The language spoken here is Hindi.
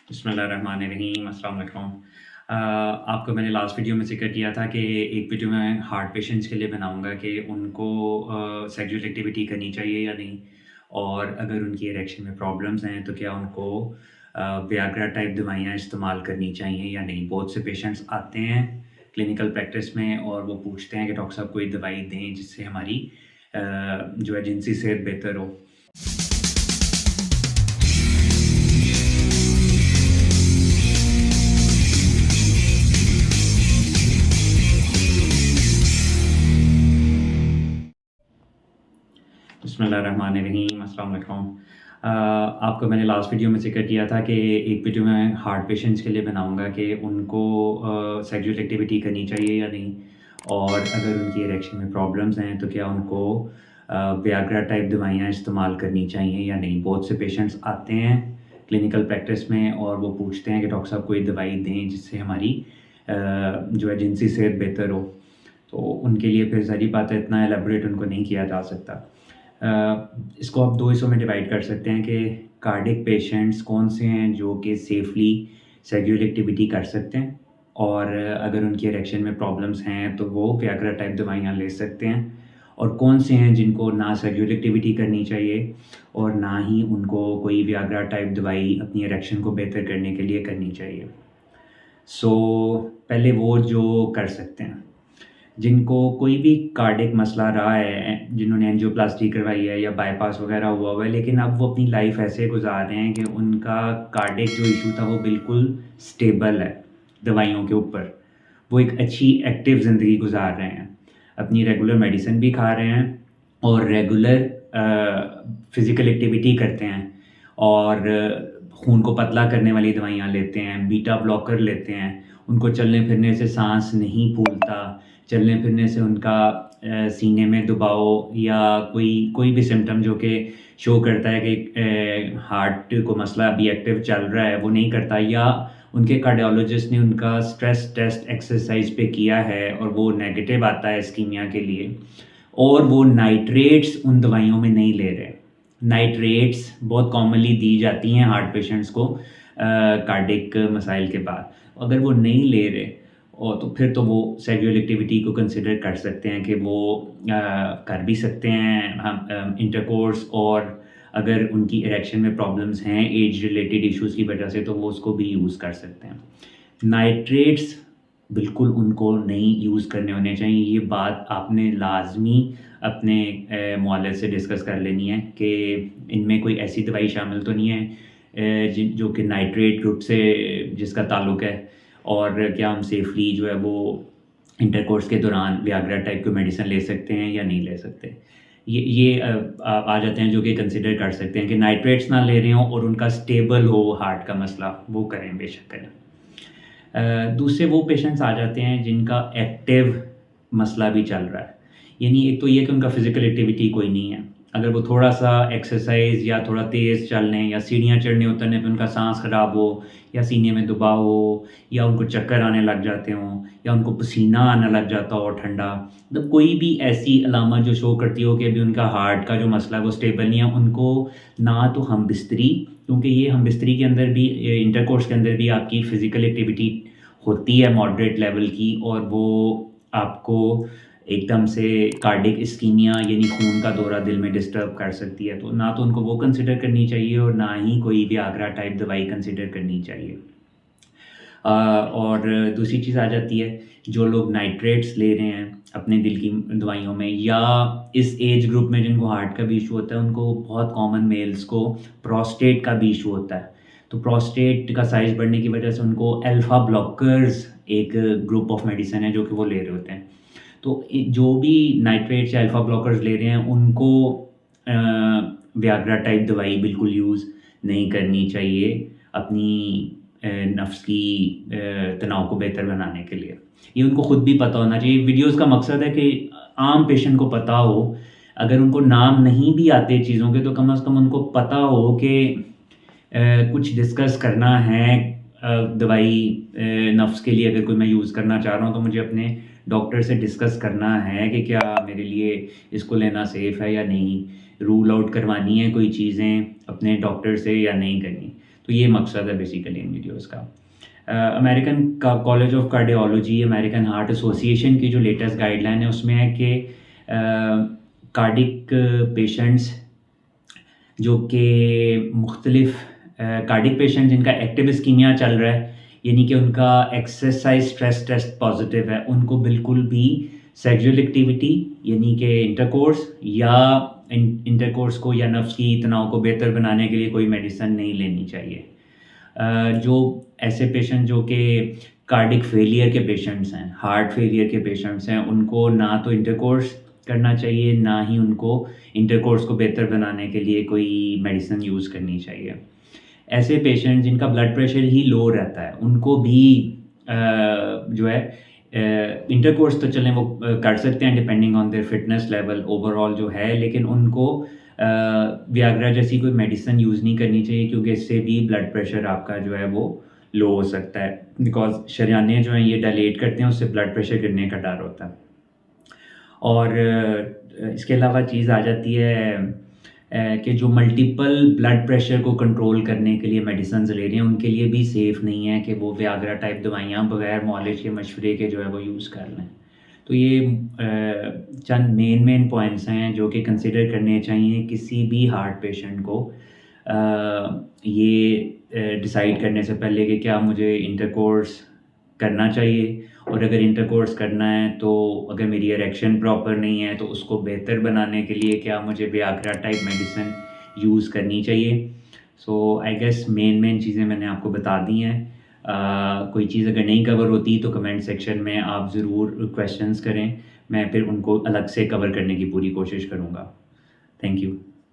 बिस्मिल्लाहिर्रहमानिर्रहीम, अस्सलाम वालेकुम। आपको मैंने लास्ट वीडियो में ज़िक्र किया था कि एक वीडियो मैं हार्ट पेशेंट्स के लिए बनाऊँगा कि उनको सेक्सुअल एक्टिविटी करनी चाहिए या नहीं, और अगर उनकी इरेक्शन में प्रॉब्लम्स हैं तो क्या उनको वियाग्रा टाइप दवाइयाँ इस्तेमाल करनी चाहिए या नहीं। बहुत से पेशेंट्स आते हैं क्लिनिकल प्रैक्टिस में और वो पूछते हैं कि डॉक्टर साहब कोई दवाई दें जिससे हमारी जो है जिनसी सेहत बेहतर हो। बिस्मिल्लाहिर्रहमानिर्रहीम, अस्सलाम वालेकुम। आपको मैंने लास्ट वीडियो में ज़िक्र किया था कि एक वीडियो मैं हार्ट पेशेंट्स के लिए बनाऊँगा कि उनको सेक्सुअल एक्टिविटी करनी चाहिए या नहीं, और अगर उनकी इरेक्शन में प्रॉब्लम्स हैं तो क्या उनको वियाग्रा टाइप दवाइयाँ इस्तेमाल करनी चाहिए या नहीं। बहुत से पेशेंट्स आते हैं क्लिनिकल प्रैक्टिस में और वो पूछते हैं कि डॉक्टर साहब कोई दवाई दें जिससे हमारी जो है जिनसी सेहत बेहतर हो। तो उनके लिए फिर ज़ाहिर बात है इतना एलेबोरेट उनको नहीं किया जा सकता। इसको आप दो हिस्सों में डिवाइड कर सकते हैं कि कार्डिक पेशेंट्स कौन से हैं जो कि सेफली सेक्सुअल एक्टिविटी कर सकते हैं, और अगर उनकी इरेक्शन में प्रॉब्लम्स हैं तो वो वियाग्रा टाइप दवाइयाँ ले सकते हैं, और कौन से हैं जिनको ना सेक्सुअल एक्टिविटी करनी चाहिए और ना ही उनको कोई वियाग्रा टाइप दवाई अपनी इरेक्शन को बेहतर करने के लिए करनी चाहिए। सो पहले वो जो कर सकते हैं जिनको कोई भी कार्डिक मसला रहा है, जिन्होंने एंजियोप्लास्टी करवाई है या बाईपास वगैरह हुआ हुआ है, लेकिन अब वो अपनी लाइफ ऐसे गुजार रहे हैं कि उनका कार्डिक जो इशू था वो बिल्कुल स्टेबल है दवाइयों के ऊपर। वो एक अच्छी एक्टिव ज़िंदगी गुजार रहे हैं, अपनी रेगुलर मेडिसिन भी खा रहे हैं और रेगुलर फिज़िकल एक्टिविटी करते हैं, और खून को पतला करने वाली दवाइयाँ लेते हैं, बीटा ब्लॉकर लेते हैं। उनको चलने फिरने से सांस नहीं फूलता, चलने फिरने से उनका सीने में दबाव या कोई भी सिम्टम जो कि शो करता है कि हार्ट को मसला अभी एक्टिव चल रहा है वो नहीं करता, या उनके कार्डियोलॉजिस्ट ने उनका स्ट्रेस टेस्ट एक्सरसाइज पे किया है और वो नेगेटिव आता है इस्कीमिया के लिए, और वो नाइट्रेट्स उन दवाइयों में नहीं ले रहे। नाइट्रेट्स बहुत कॉमनली दी जाती हैं हार्ट पेशेंट्स को कार्डिक मसाइल के बाद। अगर वो नहीं ले रहे और तो फिर तो वो सेक्सुअल एक्टिविटी को कंसिडर कर सकते हैं कि वो कर भी सकते हैं हम इंटरकोर्स, और अगर उनकी इरेक्शन में प्रॉब्लम्स हैं एज रिलेटेड इश्यूज़ की वजह से तो वो उसको भी यूज़ कर सकते हैं। नाइट्रेट्स बिल्कुल उनको नहीं यूज़ करने होने चाहिए। ये बात आपने लाजमी अपने मुआलिज से डिस्कस कर लेनी है कि इनमें कोई ऐसी दवाई शामिल तो नहीं है जो कि नाइट्रेट ग्रुप से जिसका ताल्लुक़ है, और क्या हम सेफली जो है वो इंटरकोर्स के दौरान वियाग्रा टाइप की मेडिसिन ले सकते हैं या नहीं ले सकते। ये आ जाते हैं जो कि कंसिडर कर सकते हैं कि नाइट्रेट्स ना ले रहे हों और उनका स्टेबल हो हार्ट का मसला, वो करें, बेशक करें। दूसरे वो पेशेंट्स आ जाते हैं जिनका एक्टिव मसला भी चल रहा है, यानी एक तो ये कि उनका फिज़िकल एक्टिविटी कोई नहीं है। अगर वो थोड़ा-सा एक्सरसाइज़ या थोड़ा तेज़ चल लें या सीढ़ियाँ चढ़ने उतरने पे उनका साँस ख़राब हो या सीने में दबाव हो या उनको चक्कर आने लग जाते हों या उनको पसीना आने लग जाता हो ठंडा, मतलब कोई भी ऐसी अलामत जो शो करती हो कि अभी उनका हार्ट का जो मसला है वो स्टेबल नहीं है, उनको ना तो हम बिस्तरी, क्योंकि ये हम बिस्तरी के अंदर भी इंटरकोर्स के अंदर भी आपकी फ़िज़िकल एक्टिविटी होती है मॉडरेट लेवल की, और वो आपको एकदम से कार्डिक इस्कीमिया यानी खून का दौरा दिल में डिस्टर्ब कर सकती है। तो ना तो उनको वो कंसिडर करनी चाहिए और ना ही कोई वियाग्रा टाइप दवाई कंसिडर करनी चाहिए। और दूसरी चीज़ आ जाती है जो लोग नाइट्रेट्स ले रहे हैं अपने दिल की दवाइयों में, या इस एज ग्रुप में जिनको हार्ट का भी इशू होता है, उनको बहुत कॉमन मेल्स को प्रोस्टेट का भी इशू होता है। तो प्रोस्टेट का साइज़ बढ़ने की वजह से उनको अल्फ़ा ब्लॉकर्स एक ग्रुप ऑफ मेडिसिन है जो कि वो ले रहे होते हैं। तो जो भी नाइट्रेट्स या अल्फ़ा ब्लॉकर्स ले रहे हैं उनको वियाग्रा टाइप दवाई बिल्कुल यूज़ नहीं करनी चाहिए अपनी नफ्स की तनाव को बेहतर बनाने के लिए। ये उनको खुद भी पता होना चाहिए। वीडियोज़ का मकसद है कि आम पेशेंट को पता हो, अगर उनको नाम नहीं भी आते चीज़ों के तो कम से कम उनको पता हो कि कुछ डिस्कस करना है दवाई नफ्स के लिए अगर कोई मैं यूज़ करना चाह रहा हूँ तो मुझे अपने डॉक्टर से डिस्कस करना है कि क्या मेरे लिए इसको लेना सेफ़ है या नहीं, रूल आउट करवानी है कोई चीज़ें अपने डॉक्टर से या नहीं करनी। तो ये मकसद है बेसिकली इन वीडियोज़ का। American college of cardiology, American heart association की जो लेटेस्ट गाइडलाइन है उसमें है कि कार्डिक पेशेंट्स जो कि मुख्तलिफ कार्डिक पेशेंट जिनका एक्टिव इस्कीमिया चल रहा है, यानी कि उनका एक्सरसाइज स्ट्रेस टेस्ट पॉजिटिव है, उनको बिल्कुल भी सेक्सुअल एक्टिविटी यानी कि इंटरकोर्स या इंटरकोर्स को या नफ्स की तनाव को बेहतर बनाने के लिए कोई मेडिसिन नहीं लेनी चाहिए। जो ऐसे पेशेंट जो कि कार्डिक फेलियर के पेशेंट्स हैं, हार्ट फेलियर के पेशेंट्स हैं, उनको ना तो इंटरकोर्स करना चाहिए, ना ही उनको इंटरकोर्स को बेहतर बनाने के लिए कोई मेडिसिन यूज़ करनी चाहिए। ऐसे पेशेंट जिनका ब्लड प्रेशर ही लो रहता है, उनको भी जो है इंटरकोर्स तो चलें वो कर सकते हैं depending on their fitness level overall जो है, लेकिन उनको वियाग्रा जैसी कोई मेडिसिन यूज़ नहीं करनी चाहिए, क्योंकि इससे भी ब्लड प्रेशर आपका जो है वो लो हो सकता है, बिकॉज शरीयाने जो हैं ये डायलेट करते हैं, उससे ब्लड प्रेशर गिरने का डर होता है। और इसके अलावा चीज़ आ जाती है कि जो मल्टीपल ब्लड प्रेशर को कंट्रोल करने के लिए मेडिसिन ले रहे हैं, उनके लिए भी सेफ़ नहीं है कि वो वियाग्रा टाइप दवाइयाँ बगैर मॉलिज के मशवरे के जो है वो यूज़ कर लें। तो ये चंद मेन पॉइंट्स हैं जो कि कंसिडर करने चाहिए किसी भी हार्ट पेशेंट को ये डिसाइड करने से पहले कि क्या मुझे इंटरकोर्स करना चाहिए, और अगर इंटरकोर्स करना है तो अगर मेरी इरेक्शन प्रॉपर नहीं है तो उसको बेहतर बनाने के लिए क्या मुझे वियाग्रा टाइप मेडिसिन यूज़ करनी चाहिए। सो आई गेस मेन चीज़ें मैंने आपको बता दी हैं। कोई चीज़ अगर नहीं कवर होती तो कमेंट सेक्शन में आप ज़रूर क्वेश्चंस करें, मैं फिर उनको अलग से कवर करने की पूरी कोशिश करूँगा। Thank you.